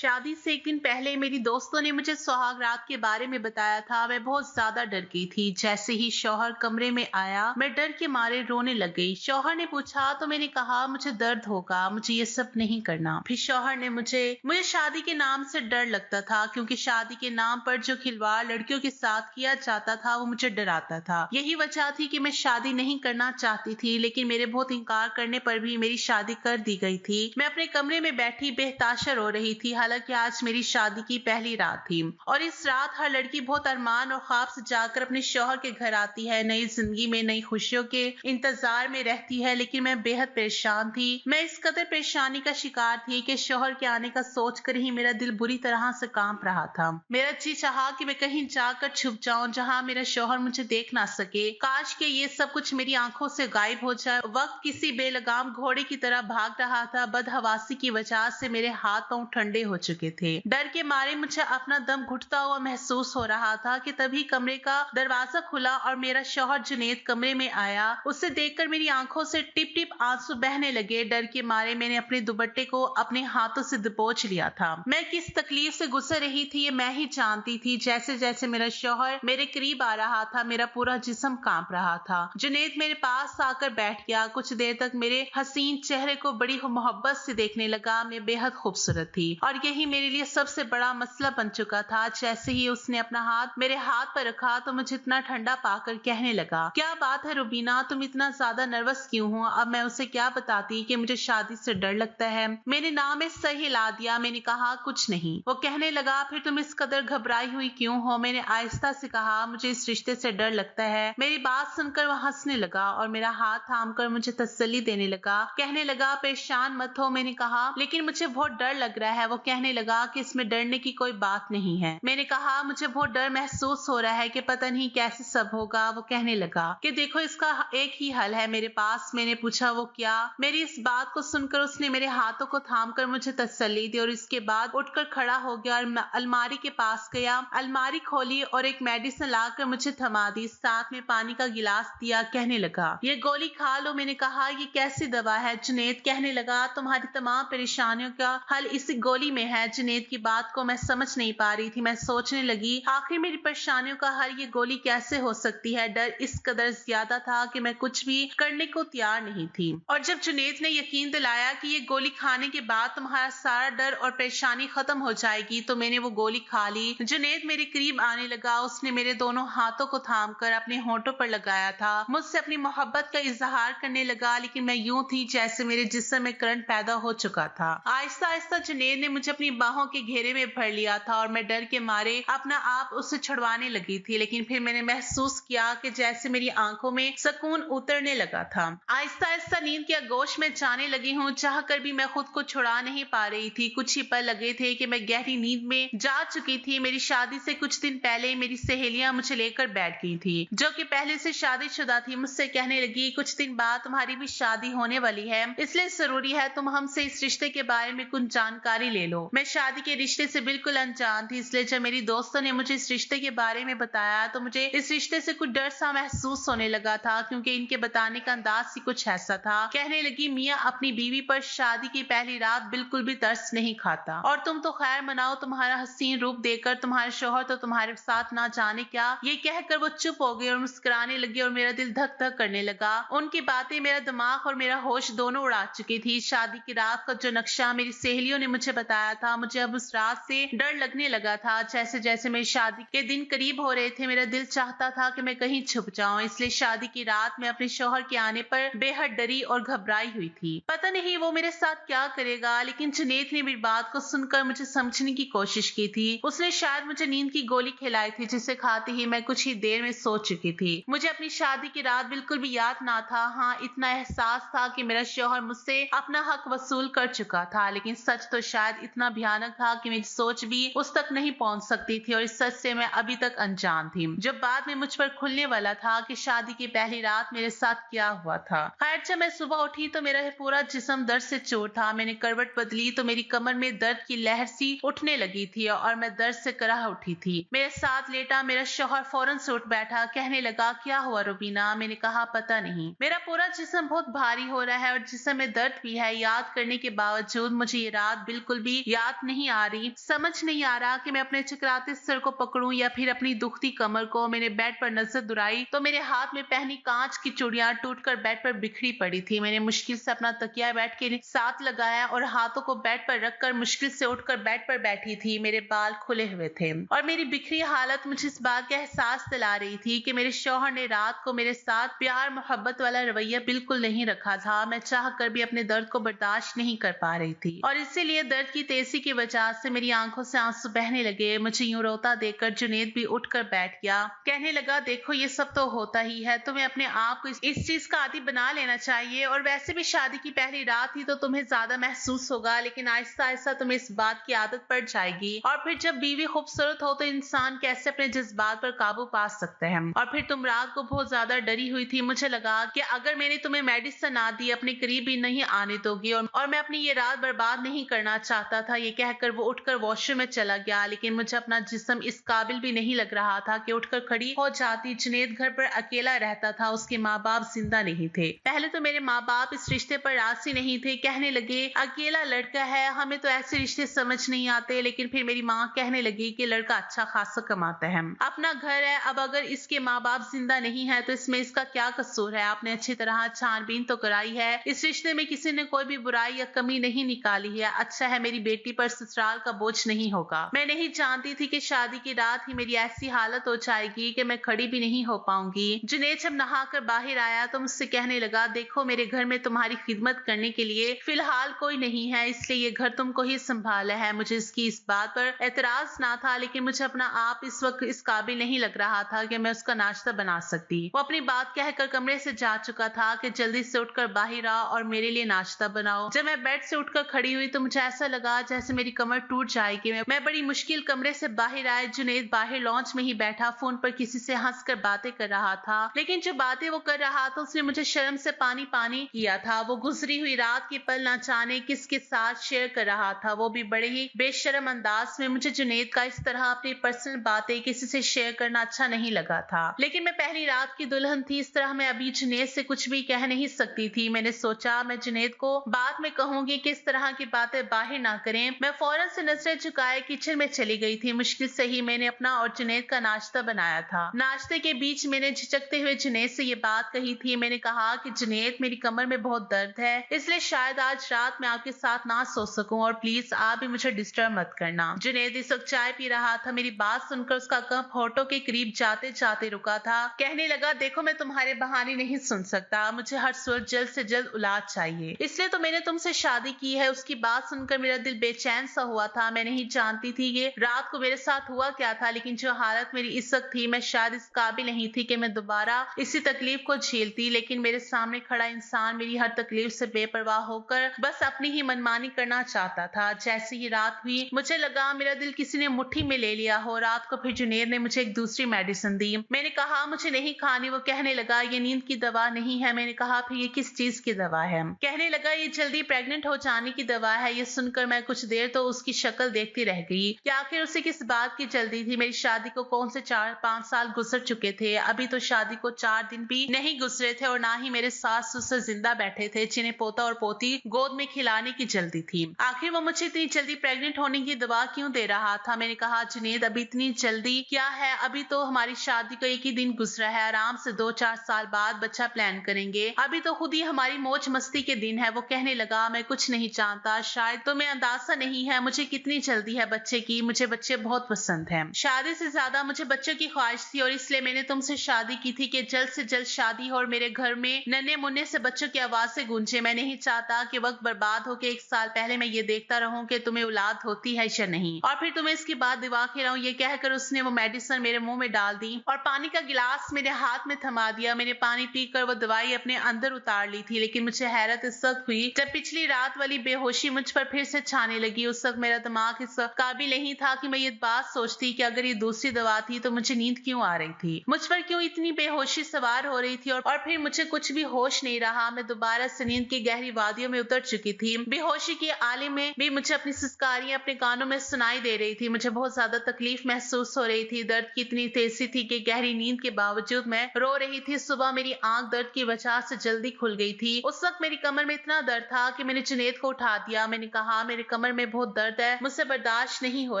शादी से एक दिन पहले मेरी दोस्तों ने मुझे सुहाग रात के बारे में बताया था। मैं बहुत ज्यादा डर गई थी। जैसे ही शौहर कमरे में आया, मैं डर के मारे रोने लग गई। शौहर ने पूछा तो मैंने कहा मुझे दर्द होगा, मुझे ये सब नहीं करना। फिर शौहर ने मुझे शादी के नाम से डर लगता था, क्योंकि शादी के नाम पर जो खिलवाड़ लड़कियों के साथ किया जाता था वो मुझे डराता था। यही वजह थी कि मैं शादी नहीं करना चाहती थी, लेकिन मेरे बहुत इनकार करने पर भी मेरी शादी कर दी गई थी। मैं अपने कमरे में बैठी बेहताशा रो रही थी। हालांकि आज मेरी शादी की पहली रात थी और इस रात हर लड़की बहुत अरमान और ख्वाब से जाकर अपने शौहर के घर आती है, नई जिंदगी में नई खुशियों के इंतजार में रहती है। लेकिन मैं बेहद परेशान थी। मैं इस कदर परेशानी का शिकार थी कि शौहर के आने का सोचकर ही मेरा दिल बुरी तरह से कांप रहा था। मेरा जी चाहा कि मैं कहीं जाकर छुप जाऊं जहां मेरा शौहर मुझे देख ना सके। काश कि ये सब कुछ मेरी आंखों से गायब हो जाए। वक्त किसी बेलगाम घोड़े की तरह भाग रहा था। बदहवासी की वजह से मेरे हाथ पांव ठंडे हो चुके थे। डर के मारे मुझे अपना दम घुटता हुआ महसूस हो रहा था कि तभी कमरे का दरवाजा खुला और मेरा शौहर जुनेद कमरे में आया। उसे देखकर मेरी आंखों से टिप टिप आंसू बहने लगे। डर के मारे मैंने अपने दुपट्टे को अपने हाथों से दबोच लिया था। मैं किस तकलीफ से गुजर रही थी ये मैं ही जानती थी। जैसे जैसे मेरा शौहर मेरे करीब आ रहा था, मेरा पूरा जिस्म कांप रहा था। जुनेद मेरे पास आकर बैठ गया। कुछ देर तक मेरे हसीन चेहरे को बड़ी मोहब्बत से देखने लगा। मैं बेहद खूबसूरत थी और यही मेरे लिए सबसे बड़ा मसला बन चुका था। जैसे ही उसने अपना हाथ मेरे हाथ पर रखा तो मुझे इतना ठंडा पाकर कहने लगा, क्या बात है रुबीना, तुम इतना ज्यादा नर्वस क्यों हो? अब मैं उसे क्या बताती कि मुझे शादी से डर लगता है। मैंने नाम में सर हिला दिया। मैंने कहा कुछ नहीं। वो कहने लगा, फिर तुम इस कदर घबराई हुई क्यों हो? मैंने आहिस्ता से कहा, मुझे इस रिश्ते से डर लगता है। मेरी बात सुनकर वो हंसने लगा और मेरा हाथ थाम कर मुझे तसल्ली देने लगा। कहने लगा, परेशान मत हो। मैंने कहा, लेकिन मुझे बहुत डर लग रहा है। वो कहने लगा कि इसमें डरने की कोई बात नहीं है। मैंने कहा, मुझे बहुत डर महसूस हो रहा है कि पता नहीं कैसे सब होगा। वो कहने लगा कि देखो, इसका एक ही हल है मेरे पास। मैंने पूछा, वो क्या? मेरी इस बात को सुनकर उसने मेरे हाथों को थाम कर मुझे तसल्ली दी और इसके बाद उठकर खड़ा हो गया और अलमारी के पास गया। अलमारी खोली और एक मेडिसिन लाकर मुझे थमा दी। साथ में पानी का गिलास दिया। कहने लगा, ये गोली खा लो। मैंने कहा, ये कैसी दवा है? जुनेद कहने लगा, तुम्हारी तमाम परेशानियों का हल इसी गोली में है। जुनेद की बात को मैं समझ नहीं पा रही थी। मैं सोचने लगी, आखिर मेरी परेशानियों का हल ये गोली कैसे हो सकती है? डर इस कदर ज्यादा था कि मैं कुछ भी करने को तैयार नहीं थी। और जब जुनेद ने यकीन दिलाया कि ये गोली खाने के बाद तुम्हारा सारा डर और परेशानी खत्म हो जाएगी, तो मैंने वो गोली खा ली। जुनेद मेरे करीब आने लगा। उसने मेरे दोनों हाथों को थाम कर अपने होंठों पर लगाया था। मुझसे अपनी मोहब्बत का इजहार करने लगा, लेकिन मैं यूं थी जैसे मेरे जिस्म में करंट पैदा हो चुका था। आहिस्ता आहिस्ता जुनेद ने मुझे अपनी बाहों के घेरे में भर लिया था और मैं डर के मारे अपना आप उससे छुड़वाने लगी थी। लेकिन फिर मैंने महसूस किया कि जैसे मेरी आंखों में सुकून उतरने लगा था। आहिस्ता आहिस्ता नींद के आगोश में जाने लगी हूँ। चाह कर भी मैं खुद को छुड़ा नहीं पा रही थी। कुछ ही पल लगे थे कि मैं गहरी नींद में जा चुकी थी। मेरी शादी से कुछ दिन पहले मेरी सहेलियां मुझे लेकर बैठ गई थी, जो कि पहले से शादीशुदा थी। मुझसे कहने लगी, कुछ दिन बाद तुम्हारी भी शादी होने वाली है, इसलिए जरूरी है तुम हमसे इस रिश्ते के बारे में कुछ जानकारी ले लो। मैं शादी के रिश्ते से बिल्कुल अनजान थी, इसलिए जब मेरी दोस्तों ने मुझे इस रिश्ते के बारे में बताया तो मुझे इस रिश्ते से कुछ डर सा महसूस होने लगा था, क्योंकि इनके बताने का अंदाज ही कुछ ऐसा था। कहने लगी, मियाँ अपनी बीवी पर शादी की पहली रात बिल्कुल भी तरस नहीं खाता और तुम तो खैर मनाओ, तुम्हारा हसीन रूप देखकर तुम्हारे शौहर तो तुम्हारे साथ ना जाने क्या। ये कहकर वो चुप हो गई और मुस्कुराने लगी और मेरा दिल धक धक करने लगा। उनकी बातें मेरा दिमाग और मेरा होश दोनों उड़ा चुकी थी। शादी की रात का जो नक्शा मेरी सहेलियों ने मुझे बताया था, मुझे अब उस रात से डर लगने लगा था। जैसे जैसे मेरी शादी के दिन करीब हो रहे थे, मेरा दिल चाहता था कि मैं कहीं छुप जाऊं। इसलिए शादी की रात में अपने शौहर के आने पर बेहद डरी और घबराई हुई थी। पता नहीं वो मेरे साथ क्या करेगा, लेकिन जुनेद ने मेरी बात को सुनकर मुझे समझने की कोशिश की थी। उसने शायद मुझे नींद की गोली खिलाई थी, जिसे खाते ही मैं कुछ ही देर में सो चुकी थी। मुझे अपनी शादी की रात बिल्कुल भी याद ना था। हाँ, इतना एहसास था कि मेरा शौहर मुझसे अपना हक वसूल कर चुका था, लेकिन सच तो शायद इतना भयानक था कि मेरी सोच भी उस तक नहीं पहुंच सकती थी और इस सच से मैं अभी तक अनजान थी, जब बाद में मुझ पर खुलने वाला था कि शादी की पहली रात मेरे साथ क्या हुआ था। खैर, जब मैं सुबह उठी तो मेरा पूरा जिस्म दर्द से चूर था। मैंने करवट बदली तो मेरी कमर में दर्द की लहर सी उठने लगी थी और मैं दर्द से कराह उठी थी। मेरे साथ लेटा मेरा शौहर फौरन से उठ बैठा। कहने लगा, क्या हुआ रुबीना? मैंने कहा, पता नहीं, मेरा पूरा जिस्म बहुत भारी हो रहा है और जिस्म में दर्द भी है। याद करने के बावजूद मुझे ये रात बिल्कुल भी याद नहीं आ रही। समझ नहीं आ रहा कि मैं अपने चकराते सर को पकड़ूं या फिर अपनी दुखती कमर को। मैंने बेड पर नजर दुराई तो मेरे हाथ में पहनी कांच की चूड़ियां टूटकर बेड पर बिखरी पड़ी थी। मैंने मुश्किल से अपना तकिया बेड के साथ लगाया और हाथों को बेड पर रखकर मुश्किल से उठकर बेड पर बैठी थी। मेरे बाल खुले हुए थे और मेरी बिखरी हालत मुझे इस बात का एहसास दिला रही थी कि मेरे शौहर ने रात को मेरे साथ प्यार मोहब्बत वाला रवैया बिल्कुल नहीं रखा था। मैं चाह कर भी अपने दर्द को बर्दाश्त नहीं कर पा रही थी और इसीलिए दर्द की तेजी की वजह से मेरी आंखों से आंसू बहने लगे। मुझे यूं रोता देखकर जुनेद भी उठकर बैठ गया। कहने लगा, देखो ये सब तो होता ही है, तुम्हें अपने आप को इस चीज का आदी बना लेना चाहिए और वैसे भी शादी की पहली रात ही तो तुम्हें ज्यादा महसूस होगा, लेकिन आहिस्ता आहिस्ता तुम्हें इस बात की आदत पड़ जाएगी। और फिर जब बीवी खूबसूरत हो तो इंसान कैसे अपने जज्बात पर काबू पा सकते हैं। और फिर तुम रात को बहुत ज्यादा डरी हुई थी। मुझे लगा कि अगर मैंने तुम्हें मेडिसिन ना दी अपने करीब भी नहीं आने दोगी और मैं अपनी ये रात बर्बाद नहीं करना चाहता था। ये कहकर वो उठकर वॉशरूम में चला गया, लेकिन मुझे अपना जिस्म इस काबिल भी नहीं लग रहा था कि उठकर खड़ी हो जाती। जुनेद घर पर अकेला रहता था, उसके माँ बाप जिंदा नहीं थे। पहले तो मेरे माँ बाप इस रिश्ते पर राजी नहीं थे, कहने लगे अकेला लड़का है, हमें तो ऐसे रिश्ते समझ नहीं आते। लेकिन फिर मेरी माँ कहने लगी कि लड़का अच्छा खासा कमाता है, अपना घर है, अब अगर इसके माँ बाप जिंदा नहीं है तो इसमें इसका क्या कसूर है। आपने अच्छी तरह छानबीन तो कराई है, इस रिश्ते में किसी ने कोई भी बुराई या कमी नहीं निकाली है। अच्छा है मेरी बेटी पर ससुराल का बोझ नहीं होगा। मैं नहीं जानती थी कि शादी की रात ही मेरी ऐसी हालत हो जाएगी कि मैं खड़ी भी नहीं हो पाऊंगी। जुनेद जब नहाकर बाहर आया तो मुझसे कहने लगा, देखो मेरे घर में तुम्हारी खिदमत करने के लिए फिलहाल कोई नहीं है, इसलिए ये घर तुमको ही संभाला है। मुझे इसकी इस बात पर एतराज ना था, लेकिन मुझे अपना आप इस वक्त इस काबिल नहीं लग रहा था कि मैं उसका नाश्ता बना सकती। वो अपनी बात कहकर कमरे से जा चुका था कि जल्दी से उठकर बाहर आ और मेरे लिए नाश्ता बनाओ। जब मैं बेड से उठकर खड़ी हुई तो मुझे ऐसा लगा जैसे मेरी कमर टूट जाएगी। मैं बड़ी मुश्किल कमरे से बाहर आए। जुनेद बाहर लॉन्च में ही बैठा फोन पर किसी से हंसकर बातें कर रहा था, लेकिन जो बातें वो कर रहा था उसने मुझे शर्म से पानी पानी किया था। वो गुजरी हुई रात के पल ना जाने किसके साथ शेयर कर रहा था, वो भी बड़े ही बेशर्म अंदाज में। मुझे जुनेद का इस तरह अपनी पर्सनल बातें किसी से शेयर करना अच्छा नहीं लगा था, लेकिन मैं पहली रात की दुल्हन थी, इस तरह मैं अभी जुनेद से कुछ भी कह नहीं सकती थी। मैंने सोचा मैं जुनेद को बाद में कहूंगी कि इस तरह की बातें बाहर ना करें। मैं फौरन से नजरें झुकाए किचन में चली गई थी। मुश्किल से ही मैंने अपना और जुनेद का नाश्ता बनाया था। नाश्ते के बीच मैंने झिझकते हुए जुनेद से ये बात कही थी। मैंने कहा कि जुनेद मेरी कमर में बहुत दर्द है, इसलिए शायद आज रात मैं आपके साथ ना सो सकूं और प्लीज आप भी मुझे डिस्टर्ब मत करना। जुनेद इस वक्त चाय पी रहा था। मेरी बात सुनकर उसका कप होठों के करीब जाते जाते रुका था। कहने लगा, देखो मैं तुम्हारे बहाने नहीं सुन सकता, मुझे हर सूरत जल्द से जल्द औलाद चाहिए, इसलिए तो मैंने तुमसे शादी की है। उसकी बात सुनकर मेरा दिल बेचैन सा हुआ था। मैं नहीं जानती थी ये रात को मेरे साथ हुआ क्या था, लेकिन जो हालत मेरी इस वक्त थी मैं शायद इस काबिल नहीं थी कि मैं दोबारा इसी तकलीफ को झेलती। लेकिन मेरे सामने खड़ा इंसान मेरी हर तकलीफ से बेपरवाह होकर बस अपनी ही मनमानी करना चाहता था। जैसे ही रात हुई मुझे लगा मेरा दिल किसी ने मुट्ठी में ले लिया हो। रात को फिर जुनेद ने मुझे एक दूसरी मेडिसिन दी। मैंने कहा मुझे नहीं खानी। वो कहने लगा ये नींद की दवा नहीं है। मैंने कहा फिर ये किस चीज की दवा है? कहने लगा ये जल्दी प्रेग्नेंट हो जाने की दवा है। ये सुनकर मैं कुछ देर तो उसकी शक्ल देखती रह गई कि आखिर उसे किस बात की जल्दी थी। मेरी शादी को कौन से 4-5 साल गुजर चुके थे, अभी तो शादी को 4 दिन भी नहीं गुजरे थे और ना ही मेरे सास ससुर जिंदा बैठे थे जिन्हें पोता और पोती गोद में खिलाने की जल्दी थी। आखिर वो मुझे इतनी जल्दी प्रेग्नेंट होने की दवा क्यों दे रहा था? मैंने कहा जुनेद अभी इतनी जल्दी क्या है, अभी तो हमारी शादी को एक ही दिन गुजरा है, आराम से 2-4 साल बाद बच्चा प्लान करेंगे, अभी तो खुद ही हमारी मौज मस्ती के दिन है। वो कहने लगा मैं कुछ नहीं जानता, शायद तुम्हें अंदाजा नहीं है मुझे कितनी जल्दी है बच्चे की। मुझे बच्चे बहुत पसंद है, शादी से ज्यादा मुझे बच्चों की ख्वाहिश थी और इसलिए मैंने तुमसे शादी की थी कि जल्द से जल्द शादी हो और मेरे घर में नन्हे मुन्ने से बच्चों की आवाजें गूंजे। मैं नहीं चाहता कि वक्त बर्बाद हो के 1 साल पहले मैं ये देखता रहूं कि तुम्हें औलाद होती है या नहीं और फिर तुम्हें इसके बाद दिवा खिलाऊं। ये कहकर उसने वो मेडिसिन मेरे मुंह में डाल दी और पानी का गिलास मेरे हाथ में थमा दिया। मैंने पानी पीकर वो दवाई अपने अंदर उतार ली थी, लेकिन मुझे हैरत इस वक्त हुई जब पिछली रात वाली बेहोशी मुझ पर फिर से छाने लगी। उस वक्त मेरा दिमाग इस काबिल नहीं था कि मैं ये बात सोचती कि अगर ये दूसरी दवा थी तो मुझे नींद क्यों आ रही थी, मुझ पर क्यों इतनी बेहोशी सवार हो रही थी और फिर मुझे कुछ भी होश नहीं रहा। मैं दोबारा से नींद की गहरी वादियों में उतर चुकी थी। बेहोशी की आलिम में भी मुझे अपनी सिसकारियां अपने कानों में सुनाई दे रही थी। मुझे बहुत ज्यादा तकलीफ महसूस हो रही थी। दर्द की इतनी तेजी थी कि गहरी नींद के बावजूद मैं रो रही थी। सुबह मेरी आंख दर्द की वजह से जल्दी खुल गई थी। उस वक्त मेरी कमर में इतना दर्द था कि मैंने जुनेद को उठा दिया। मैंने कहा मेरे कमर कमर में बहुत दर्द है, मुझसे बर्दाश्त नहीं हो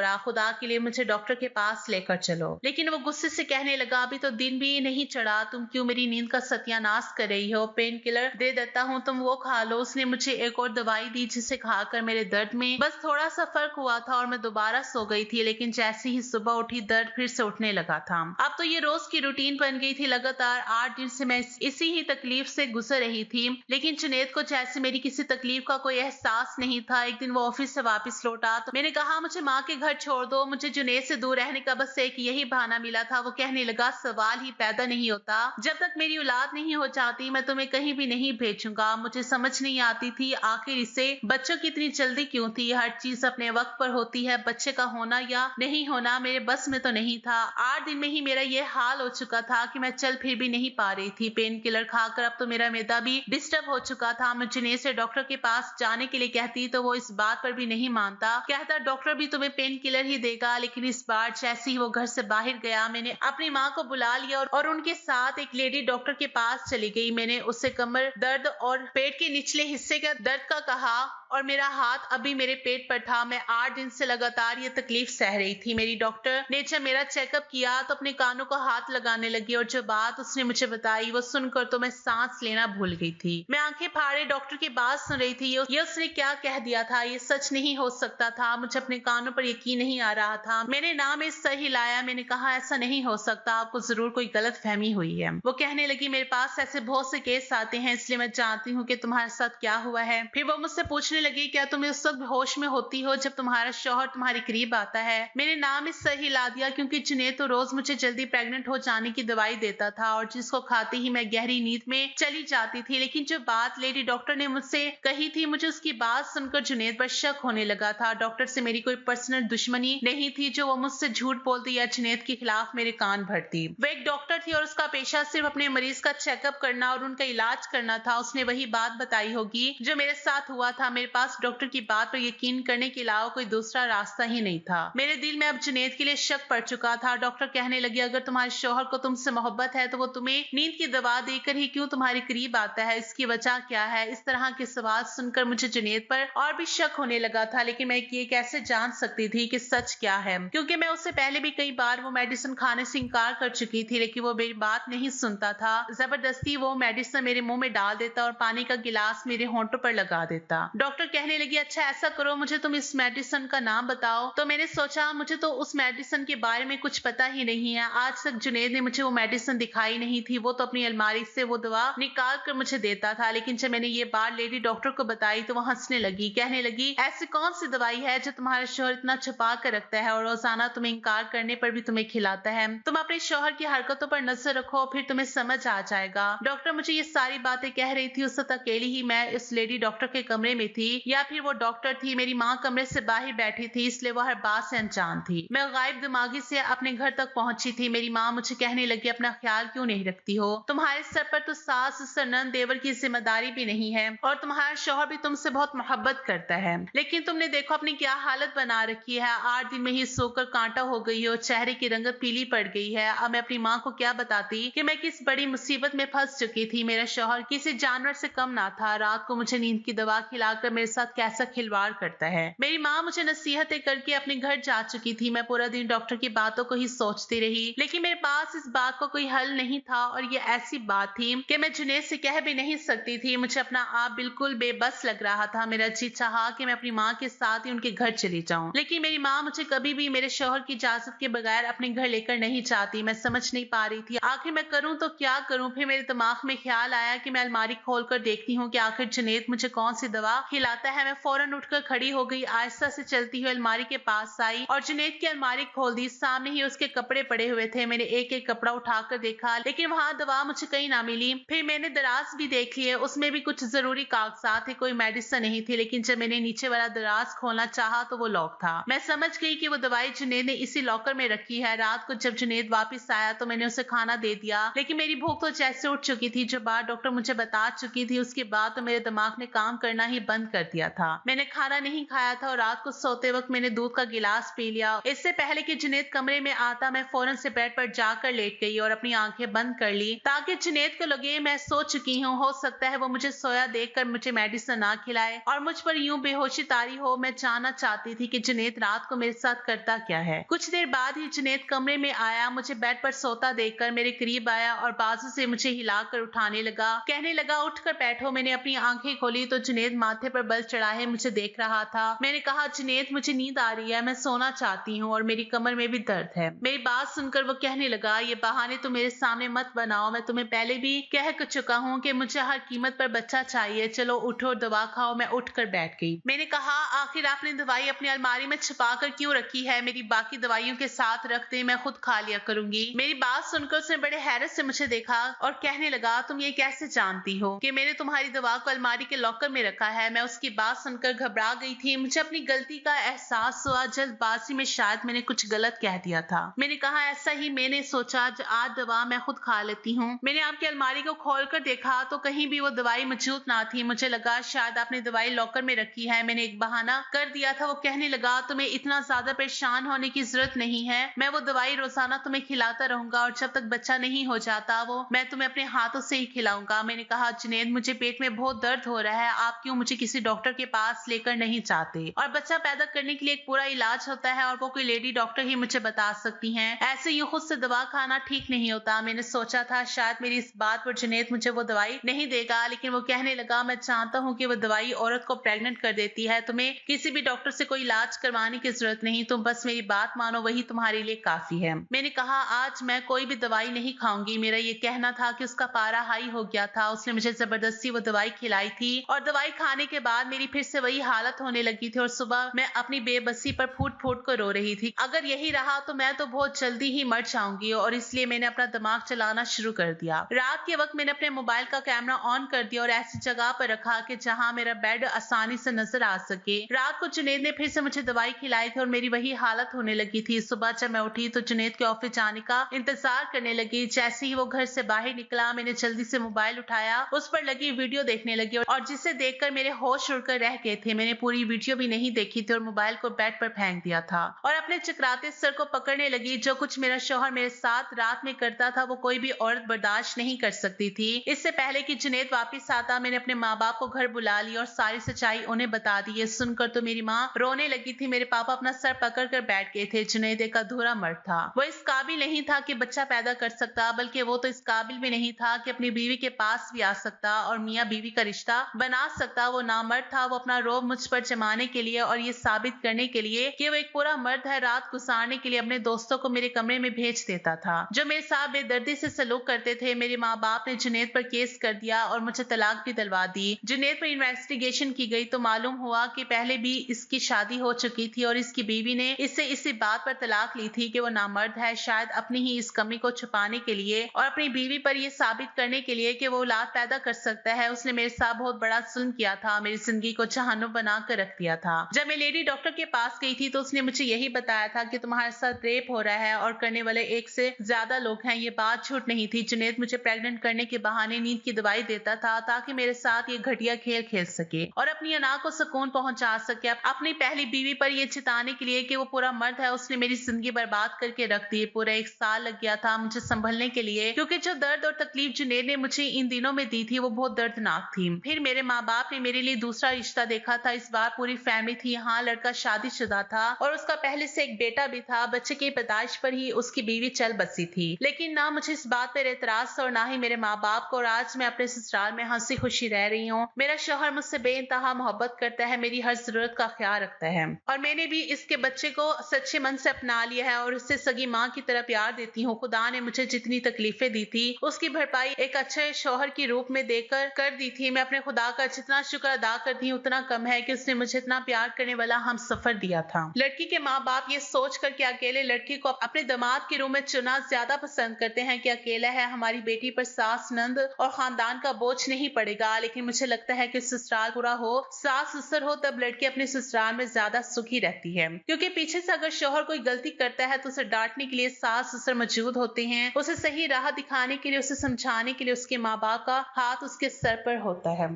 रहा, खुदा के लिए मुझे डॉक्टर के पास लेकर चलो। लेकिन वो गुस्से से कहने लगा, अभी तो दिन भी नहीं चढ़ा, तुम क्यों मेरी नींद का सत्यानाश कर रही हो? पेन किलर दे देता हूँ, तुम वो खा लो। उसने मुझे एक और दवाई दी जिसे खाकर मेरे दर्द में बस थोड़ा सा फर्क हुआ था और मैं दोबारा सो गई थी। लेकिन जैसे ही सुबह उठी दर्द फिर से उठने लगा था। अब तो ये रोज की रूटीन बन गई थी। लगातार 8 दिन से मैं इसी ही तकलीफ से गुजर रही थी। लेकिन जुनैद को जैसे मेरी किसी तकलीफ का कोई एहसास नहीं था। एक दिन वो ऑफिस से वापस लौटा तो मैंने कहा, मुझे माँ के घर छोड़ दो, मुझे जुनैद से दूर रहने का बस एक यही बहाना मिला था। वो कहने लगा, सवाल ही पैदा नहीं होता, जब तक मेरी औलाद नहीं हो जाती मैं तुम्हें कहीं भी नहीं भेजूंगा। मुझे समझ नहीं आती थी आखिर इसे बच्चों की इतनी जल्दी क्यों थी। हर चीज अपने वक्त पर होती है, बच्चे का होना या नहीं होना मेरे बस में तो नहीं था। 8 दिन में ही मेरा ये हाल हो चुका था कि मैं चल फिर भी नहीं पा रही थी। पेन किलर खाकर अब तो मेरा मैदा भी डिस्टर्ब हो चुका था। मैं जुनैद से डॉक्टर के पास जाने के लिए कहती तो वो इस बात पर भी नहीं मानता। कहता, डॉक्टर भी तुम्हें पेन किलर ही देगा। लेकिन इस बार जैसे ही वो घर से बाहर गया, मैंने अपनी माँ को बुला लिया और उनके साथ एक लेडी डॉक्टर के पास चली गई। मैंने उससे कमर दर्द और पेट के निचले हिस्से का दर्द का कहा और मेरा हाथ अभी मेरे पेट पर था। मैं 8 दिन से लगातार ये तकलीफ सह रही थी। मेरी डॉक्टर ने जब मेरा चेकअप किया तो अपने कानों को हाथ लगाने लगी और जो बात उसने मुझे बताई वो सुनकर तो मैं सांस लेना भूल गई थी। मैं आंखें फाड़े डॉक्टर की बात सुन रही थी। ये उसने क्या कह दिया था, ये सच नहीं हो सकता था। मुझे अपने कानों पर यकीन नहीं आ रहा था। मैंने ना में सर हिलाया। मैंने कहा, ऐसा नहीं हो सकता, आपको जरूर कोई गलत फहमी हुई है। वो कहने लगी, मेरे पास ऐसे बहुत से केस आते हैं, इसलिए मैं जानती हूँ कि तुम्हारे साथ क्या हुआ है। फिर वो मुझसे पूछने लगी, क्या तुम उस वक्त होश में होती हो जब तुम्हारा शौहर तुम्हारे करीब आता है? मैंने नाम इस सर हिला दिया क्योंकि जुनैद तो रोज मुझे जल्दी प्रेग्नेंट हो जाने की दवाई देता था और जिसको खाते ही मैं गहरी नींद में चली जाती थी। लेकिन जो बात लेडी डॉक्टर ने मुझसे कही थी, मुझे उसकी बात सुनकर जुनैद पर शक होने लगा था। डॉक्टर से मेरी कोई पर्सनल दुश्मनी नहीं थी जो वो मुझसे झूठ बोलती या जुनैद के खिलाफ मेरे कान भरती। वो एक डॉक्टर थी और उसका पेशा सिर्फ अपने मरीज का चेकअप करना और उनका इलाज करना था। उसने वही बात बताई होगी जो मेरे साथ हुआ था। मेरे पास डॉक्टर की बात पर यकीन करने के अलावा कोई दूसरा रास्ता ही नहीं था। मेरे दिल में अब जुनैद के लिए शक पड़ चुका था। डॉक्टर कहने लगी, अगर तुम्हारे शौहर को तुमसे मोहब्बत है तो वो तुम्हें नींद की दवा देकर ही क्यों तुम्हारे करीब आता है? इसकी वजह क्या है? इस तरह के सवाल सुनकर मुझे जुनैद पर और भी शक होने लगा था। लेकिन मैं ये कैसे जान सकती थी कि सच क्या है, क्योंकि मैं उससे पहले भी कई बार वो मेडिसिन खाने से इंकार कर चुकी थी। लेकिन वो मेरी बात नहीं सुनता था। जबरदस्ती वो मेडिसिन मेरे मुंह में डाल देता और पानी का गिलास मेरे होंठों पर लगा देता। डॉक्टर कहने लगी, अच्छा ऐसा करो, मुझे तुम इस मेडिसिन का नाम बताओ। तो मैंने सोचा, मुझे तो उस मेडिसिन के बारे में कुछ पता ही नहीं है। आज तक जुनैद ने मुझे वो मेडिसिन दिखाई नहीं थी। वो तो अपनी अलमारी से वो दवा निकाल कर मुझे देता था। लेकिन जब मैंने ये बात लेडी डॉक्टर को बताई तो वो हंसने लगी। कहने लगी, ऐसी कौन सी दवाई है जो तुम्हारा शौहर इतना छुपा कर रखता है और रोजाना तुम्हें इंकार करने पर भी तुम्हें खिलाता है? तुम अपने शौहर की हरकतों पर नजर रखो, फिर तुम्हें समझ आ जाएगा। डॉक्टर मुझे ये सारी बातें कह रही थी। उस वक्त अकेली ही मैं इस लेडी डॉक्टर के कमरे में थी या फिर वो डॉक्टर थी। मेरी माँ कमरे से बाहर बैठी थी, इसलिए वो हर बात से अनजान थी। मैं गायब दिमागी से अपने घर तक पहुंची थी। मेरी माँ मुझे कहने लगी, अपना ख्याल क्यों नहीं रखती हो? तुम्हारे सर पर तो सास ससुर नंद देवर की जिम्मेदारी भी नहीं है और तुम्हारा शौहर भी तुमसे बहुत मोहब्बत करता है। लेकिन तुमने देखो अपनी क्या हालत बना रखी है। 8 दिन में ही सोकर कांटा हो गई हो, चेहरे की रंगत पीली पड़ गई है। अब मैं अपनी माँ को क्या बताती कि मैं किस बड़ी मुसीबत में फंस चुकी थी। मेरा शौहर किसी जानवर से कम ना था। रात को मुझे नींद की दवा खिलाकर मेरे साथ कैसा खिलवाड़ करता है। मेरी माँ मुझे नसीहतें करके अपने घर जा चुकी थी। मैं पूरा दिन डॉक्टर की बातों को ही सोचती रही, लेकिन मेरे पास इस बात को कोई हल नहीं था और ये ऐसी बात थी कि मैं जुनैद से कह भी नहीं सकती थी। मुझे अपना आप बिल्कुल बेबस लग रहा था। मेरा जी चाहा कि मैं अपनी माँ के साथ ही उनके घर चली जाऊं, लेकिन मेरी माँ मुझे कभी भी मेरे शौहर की इजाजत के बगैर अपने घर लेकर नहीं चाहती। मैं समझ नहीं पा रही थी आखिर मैं करूं तो क्या करूं। फिर मेरे दिमाग में ख्याल आया कि मैं अलमारी खोलकर देखती हूँ कि आखिर जुनैद मुझे कौन सी दवा खिलाता है। मैं फौरन उठकर खड़ी हो गई, आहिस्ता से चलती हुई अलमारी के पास आई और जुनैद की अलमारी खोल दी। सामने ही उसके कपड़े पड़े हुए थे। मैंने एक एक कपड़ा उठाकर देखा, लेकिन वहां दवा मुझे कहीं ना मिली। फिर मैंने दराज भी देख लिए, उसमें भी कुछ जरूरी कागजात थे, कोई मेडिसिन नहीं थी। लेकिन जब मैंने नीचे वाला दराज खोलना चाहा तो वो लॉक था। मैं समझ गई कि वो दवाई जुनैद ने इसी लॉकर में रखी है। रात को जब जुनैद वापस आया तो मैंने उसे खाना दे दिया, लेकिन मेरी भूख तो जैसे उठ चुकी थी। जो बात डॉक्टर मुझे बता चुकी थी उसके बाद तो मेरे दिमाग ने काम करना ही बंद कर दिया था। मैंने खाना नहीं खाया था और रात को सोते वक्त मैंने दूध का गिलास पी लिया। इससे पहले कि जुनैद कमरे में आता, मैं फौरन से बेड पर जाकर लेट गई और अपनी आंखें बंद कर ली ताकि जुनैद को लगे मैं सो चुकी हूँ। हो सकता है वो मुझे सोया देखकर मुझे मेडिसिन ना खिलाए और मुझ पर यूं बेहोशी तारी हो। मैं जानना चाहती थी कि जुनैद रात को मेरे साथ करता क्या है। कुछ देर बाद ही जुनैद कमरे में आया, मुझे बेड पर सोता देखकर मेरे करीब आया और बाजू से मुझे हिलाकर उठाने लगा। कहने लगा, उठकर बैठो। मैंने अपनी आंखें खोली तो जुनैद माथे पर बल चढ़ाए मुझे देख रहा था। मैंने कहा, जुनैद मुझे नींद आ रही है, मैं सोना चाहती हूँ और मेरी कमर में भी दर्द है। मेरी बात सुनकर वो कहने लगा, ये बहाने तो मेरे सामने मत बनाओ, मैं तुम्हें पहले भी कह चुका हूँ कि मुझे हर कीमत पर बच्चा चाहिए। चलो उठो, दवा खाओ। मैं उठकर बैठ गई। मैंने कहा, आखिर आपने दवाई अपनी अलमारी में छुपा कर क्यों रखी है? मेरी बाकी दवाइयों के साथ रख दे, मैं खुद खा लिया करूंगी। मेरी बात सुनकर उसने बड़े हैरत से मुझे देखा और कहने लगा, तुम ये कैसे जानती हो कि मैंने तुम्हारी दवा को अलमारी के लॉकर में रखा है? मैं उसकी बात सुनकर घबरा गई थी। मुझे अपनी गलती का एहसास हुआ। जल्दबाजी में शायद मैंने कुछ गलत कह दिया था। मैंने कहा, ऐसा ही मैंने सोचा, आज दवा मैं खुद खा लेती हूँ। मैंने आपकी अलमारी को खोलकर देखा तो कहीं भी वो दवाई मौजूद ना थी। मुझे लगा शायद आपने दवाई लॉकर में रखी है। मैंने एक बहाना कर दिया था। वो कहने लगा, तुम्हें इतना ज्यादा परेशान होने की जरूरत नहीं है। मैं वो दवाई रोजाना तुम्हें खिलाता रहूंगा और जब तक बच्चा नहीं हो जाता वो मैं तुम्हें अपने हाथों से ही खिलाऊंगा। मैंने कहा, जुनैद मुझे पेट में बहुत दर्द हो रहा है, आप क्यों मुझे किसी डॉक्टर के पास लेकर नहीं चाहते? और बच्चा पैदा करने के लिए एक पूरा इलाज होता है और वो कोई लेडी डॉक्टर ही मुझे बता सकती हैं। ऐसे यूं खुद से दवा खाना ठीक नहीं होता। मैंने सोचा था शायद मेरी इस बात पर जुनैद मुझे वो दवाई नहीं देगा, लेकिन वो कहने लगा, मैं जानता हूँ कि वो दवाई औरत को प्रेग्नेंट कर देती है। तुम्हें किसी भी डॉक्टर से कोई इलाज करवाने की जरूरत नहीं, तुम बस मेरी बात मानो, वही तुम्हारे लिए काफी है। मैंने कहा, आज मैं कोई भी दवाई नहीं खाऊंगी। मेरा ये कहना था कि उसका पारा हाई हो गया था। उसने मुझे जबरदस्ती वो दवाई खिलाई थी और दवाई खाने के बाद मेरी फिर से वही हालत होने लगी थी और सुबह मैं अपनी बेबसी पर फूट फूट कर रो रही थी। अगर यही रहा तो मैं तो बहुत जल्दी ही मर जाऊंगी और इसलिए मैंने अपना दिमाग चलाना शुरू कर दिया। रात के वक्त मैंने अपने मोबाइल का कैमरा ऑन कर दिया और ऐसी जगह पर रखा कि जहां मेरा बेड आसानी से नजर आ सके। रात को जुनैद ने फिर से मुझे दवाई खिलाई थी और मेरी वही हालत होने लगी थी। सुबह जब मैं उठी तो जुनैद के ऑफिस जाने का इंतजार करने लगी। जैसे ही वो घर से बाहर निकला, मैंने जल्दी से मोबाइल उठाया, उस पर लगी वीडियो देखने लगी और जिसे देखकर मेरे होश उड़कर रह गए थे। मैंने पूरी वीडियो भी नहीं देखी थी और मोबाइल को बेड पर फेंक दिया था और अपने चकराते सर को पकड़ने लगी। जो कुछ मेरा शौहर मेरे साथ रात में करता था वो कोई भी औरत बर्दाश्त नहीं कर सकती थी। इससे पहले कि जुनैद वापस आता, मैंने अपने माँ बाप को घर बुला लिया और सारी सच्चाई उन्हें बता दी। ये सुनकर तो मेरी माँ रोने लगी थी। मेरे पापा अपना सर पकड़ कर बैठ गए थे। जुनैद एक अधूरा मर्द था। वो इस काबिल नहीं था कि बच्चा पैदा कर सकता, बल्कि वो तो इस काबिल भी नहीं था कि अपनी बीवी के पास भी आ सकता और मियाँ बीवी का रिश्ता बना सकता। वो नामर्द था। वो अपना रोब मुझ पर जमाने के लिए और ये साबित करने के लिए कि वो एक पूरा मर्द है, रात गुजारने के लिए अपने दोस्तों को मेरे कमरे में भेज देता था जो मेरे साथ बेदर्दी से सलूक करते थे। मेरे माँ बाप ने जुनैद पर केस कर दिया और मुझे तलाक भी दिलवा दी। जुनैद पर इन्वेस्टिगेशन की गई तो मालूम हुआ कि पहले भी इसकी शादी हो चुकी थी और इसकी बीवी ने इससे इसी बात पर तलाक ली थी कि वो नामर्द है, शायद अपनी ही इस कमी को छुपाने के लिए और अपनी बीवी पर यह साबित करने के लिए कि वो औलाद पैदा कर सकता है। उसने मेरे साथ बहुत बड़ा जुल्म किया था, मेरी जिंदगी को जहन्नुम बना कर रख दिया था। जब मैं लेडी डॉक्टर के पास गई थी तो उसने मुझे यही बताया था कि तुम्हारे साथ रेप हो रहा है और करने वाले एक से ज्यादा लोग हैं। ये बात झूठ नहीं थी। जुनैद मुझे प्रेग्नेंट करने के बहाने नींद की दवाई देता था ताकि मेरे साथ ये घटिया खेल खेल सके और अपनी अना को सुकून पहुंचा सके। अपनी पहली बीवी पर यह चिताने के लिए कि वो पूरा मर्द है, उसने मेरी जिंदगी बर्बाद करके रख दी। पूरा 1 साल लग गया था मुझे संभलने के लिए, क्योंकि जो दर्द और तकलीफ जुनैद ने मुझे इन दिनों में दी थी वो बहुत दर्दनाक थी। फिर मेरे माँ बाप ने मेरे लिए दूसरा रिश्ता देखा था। इस बार पूरी फैमिली थी। यहाँ लड़का शादीशुदा था और उसका पहले से एक बेटा भी था। बच्चे की पैदाइश पर ही उसकी बीवी चल बसी थी, लेकिन ना मुझे इस बात पर एतराज था और ना ही मेरे माँ बाप को। और आज मैं अपने ससुराल में हंसी खुशी रह रही हूँ। मेरा शौहर मुझसे बेइंतहा मोहब्बत करता है, मेरी हर जरूरत का ख्याल रखता है और मैंने भी इसके बच्चे को सच्चे मन से अपना लिया है और उससे सगी माँ की तरह प्यार देती हूँ। खुदा ने मुझे जितनी तकलीफें दी थी उसकी भरपाई एक अच्छे शौहर की रूप में देकर कर दी थी। मैं अपने खुदा का जितना शुक्र अदा करती हूँ उतना कम है कि उसने मुझे इतना प्यार करने वाला हम सफर दिया था। लड़की के माँ बाप ये सोच कर कि अकेले लड़की को अपने दामाद के रूप में चुना ज्यादा पसंद करते हैं कि अकेला है, हमारी बेटी पर सास नंद और खानदान का बोझ नहीं पड़ेगा। लेकिन मुझे लगता है कि ससुराल पूरा हो, सास ससुर हो, तब लड़की अपने ससुराल में ज्यादा सुखी रहती है, क्योंकि पीछे से अगर शौहर कोई गलती करता है तो उसे डांटने के लिए सास ससुर मौजूद होते हैं, उसे सही राह दिखाने के लिए, उसे समझाने के लिए उसके माँ बाप का हाथ उसके सर पर होता है।